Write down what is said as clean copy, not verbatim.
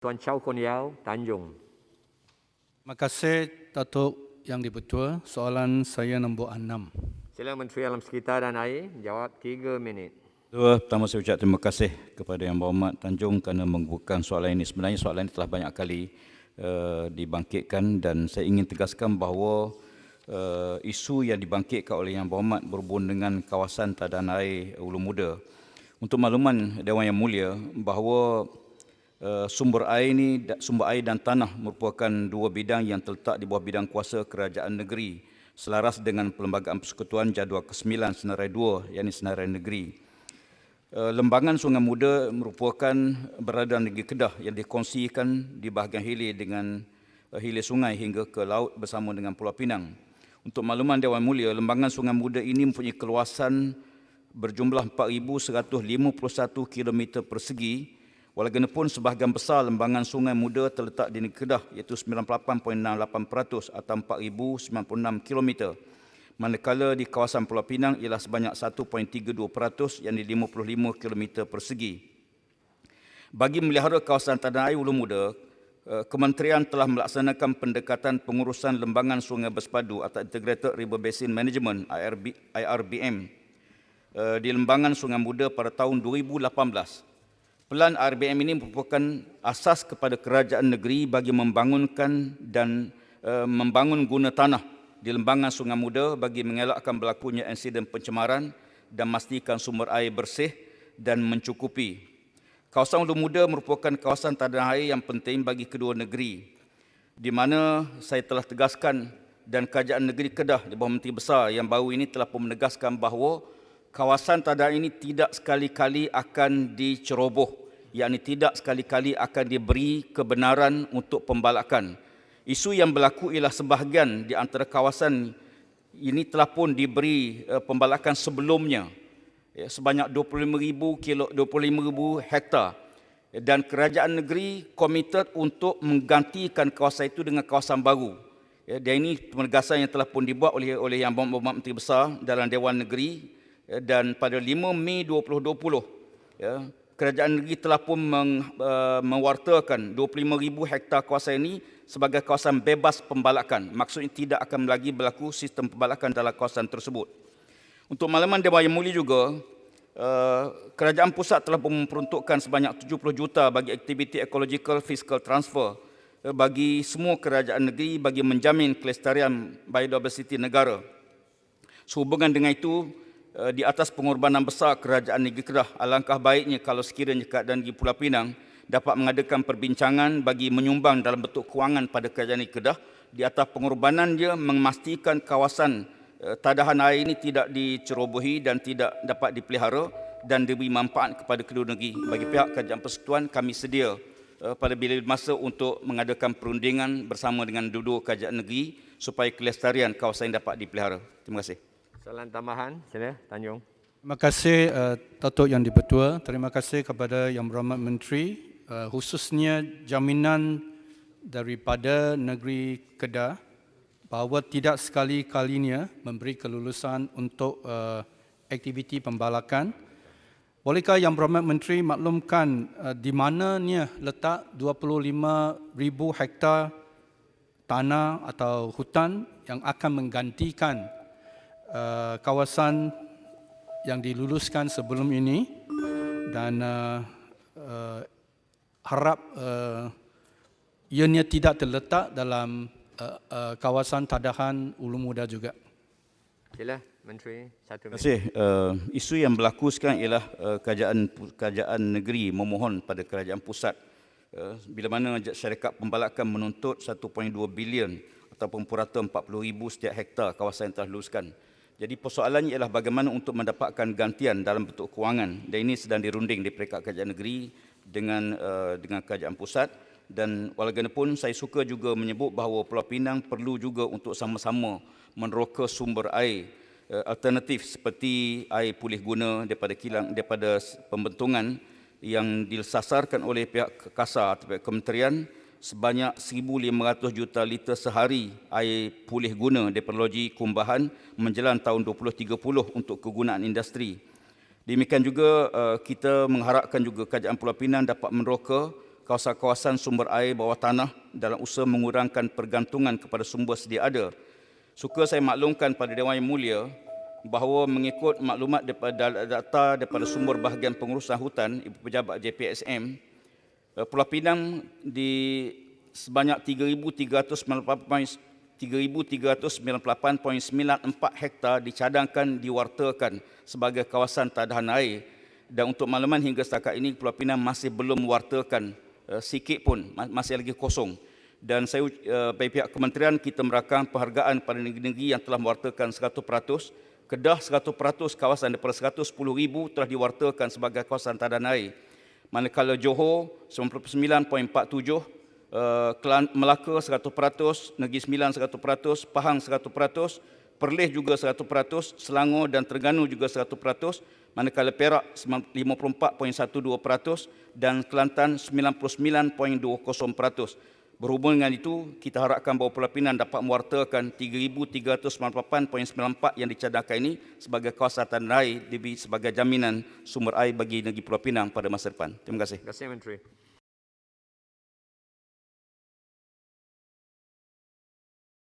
Tuan Chow Kon Yao, Tanjung. Terima kasih Datuk Yang di-Pertua. Soalan saya nombor 6. Sila Menteri Alam Sekitar dan Air, jawab 3 minit. Pertama saya ucap terima kasih kepada Yang Berhormat Tanjung kerana membukakan soalan ini. Sebenarnya soalan ini telah banyak kali dibangkitkan dan saya ingin tegaskan bahawa isu yang dibangkitkan oleh Yang Berhormat berhubung dengan kawasan tadan air Ulu Muda. Untuk makluman Dewan Yang Mulia bahawa sumber air dan tanah merupakan dua bidang yang terletak di bawah bidang kuasa kerajaan negeri selaras dengan Perlembagaan Persekutuan Jadual ke-9 Senarai 2 yakni Senarai Negeri. Lembangan Sungai Muda merupakan berada di negeri Kedah yang dikongsikan di bahagian hilir dengan hilir sungai hingga ke laut bersama dengan Pulau Pinang. Untuk makluman Dewan Mulia, lembangan Sungai Muda ini mempunyai keluasan berjumlah 4,151 km persegi. Walaupun sebahagian besar lembangan Sungai Muda terletak di negeri Kedah iaitu 98.68% atau 4,096 km. Manakala di kawasan Pulau Pinang ialah sebanyak 1.32% yang di 55 km persegi. Bagi memelihara kawasan tadan air Ulu Muda, Kementerian telah melaksanakan pendekatan pengurusan lembangan sungai bersepadu atau Integrated River Basin Management IRBM di lembangan Sungai Muda pada tahun 2018. Pelan IRBM ini merupakan asas kepada kerajaan negeri bagi membangunkan dan membangun guna tanah di lembangan Sungai Muda bagi mengelakkan berlakunya insiden pencemaran dan memastikan sumber air bersih dan mencukupi. Kawasan Ulu Muda merupakan kawasan tadan air yang penting bagi kedua negeri, di mana saya telah tegaskan dan Kerajaan Negeri Kedah di bawah Menteri Besar yang baru ini telah pun menegaskan bahawa kawasan tadan ini tidak sekali-kali akan diceroboh, yakni tidak sekali-kali akan diberi kebenaran untuk pembalakan. Isu yang berlaku ialah sebahagian di antara kawasan ini telah pun diberi pembalakan sebelumnya, sebanyak 25,000 hektar, dan kerajaan negeri komited untuk menggantikan kawasan itu dengan kawasan baru. Dan ini penegasan yang telah pun dibuat oleh Yang Berhormat Menteri Besar dalam Dewan Negeri. Dan pada 5 Mei 2020, kerajaan negeri telah pun mewartakan 25,000 hektar kawasan ini sebagai kawasan bebas pembalakan. Maksudnya tidak akan lagi berlaku sistem pembalakan dalam kawasan tersebut. Untuk makluman Dewan Yang Mulia juga, kerajaan pusat telah memperuntukkan sebanyak 70 juta bagi aktiviti ecological fiscal transfer bagi semua kerajaan negeri bagi menjamin kelestarian biodiversiti negara. Sehubungan dengan itu, di atas pengorbanan besar kerajaan negeri Kedah, alangkah baiknya kalau sekiranya keadaan di Pulau Pinang dapat mengadakan perbincangan bagi menyumbang dalam bentuk kewangan pada kerajaan negeri Kedah di atas pengorbanan dia memastikan kawasan tadan air ini tidak dicerobohi dan tidak dapat dipelihara dan diberi manfaat kepada kedua negeri. Bagi pihak Kerajaan Persekutuan, kami sedia pada bila masa untuk mengadakan perundingan bersama dengan dua-dua kerajaan negeri supaya kelestarian kawasan dapat dipelihara. Terima kasih. Soalan tambahan, sila Tanjung. Terima kasih Datuk Yang di-Pertua. Terima kasih kepada Yang Berhormat Menteri, khususnya jaminan daripada negeri Kedah bahawa tidak sekali-kalinya memberi kelulusan untuk aktiviti pembalakan. Bolehkah Yang Berhormat Menteri maklumkan di mananya letak 25,000 hektar tanah atau hutan yang akan menggantikan kawasan yang diluluskan sebelum ini, dan harap ianya tidak terletak dalam kawasan tadan Ulu Muda juga. Sila Menteri, 1 Terima minit. kasih. Isu yang berlaku sekarang ialah kerajaan negeri memohon pada kerajaan pusat bila mana syarikat pembalakan menuntut 1.2 bilion ataupun purata 40,000 setiap hektar kawasan yang telah diluluskan. Jadi persoalannya ialah bagaimana untuk mendapatkan gantian dalam bentuk kewangan, dan ini sedang dirunding di peringkat kerajaan negeri dengan kerajaan pusat. Dan walaupun saya suka juga menyebut bahawa Pulau Pinang perlu juga untuk sama-sama meneroka sumber air alternatif seperti air pulih guna daripada pembentungan yang disasarkan oleh pihak KASA atau pihak kementerian sebanyak 1,500 juta liter sehari air pulih guna daripada loji kumbahan menjelang tahun 2030 untuk kegunaan industri. Demikian juga kita mengharapkan juga kerajaan Pulau Pinang dapat meneroka kawasan-kawasan sumber air bawah tanah dalam usaha mengurangkan pergantungan kepada sumber sedia ada. Suka saya maklumkan pada Dewan Yang Mulia bahawa mengikut maklumat daripada data daripada sumber bahagian pengurusan hutan Ibu Pejabat JPSM, Pulau Pinang di sebanyak 3,398.94 hektar dicadangkan diwartakan sebagai kawasan tadahan air, dan untuk makluman hingga setakat ini Pulau Pinang masih belum mewartakan sikit pun, masih lagi kosong. Dan saya bagi pihak kementerian kita merakam penghargaan pada negeri-negeri yang telah mewartakan 100%. Kedah 100% kawasan daripada 110,000 telah diwartakan sebagai kawasan tadahan air. Manakala Johor 99.47%, Melaka 100%, Negeri Sembilan 100%, Pahang 100%, Perlis juga 100%, Selangor dan Terengganu juga 100%, manakala Perak 54.12% dan Kelantan 99.20%. Berhubung dengan itu, kita harapkan bahawa Pulau Pinang dapat mewartakan 3,398.94 yang dicadangkan ini sebagai kawasan tadahan air sebagai jaminan sumber air bagi negeri Pulau Pinang pada masa depan. Terima kasih. Terima kasih Menteri.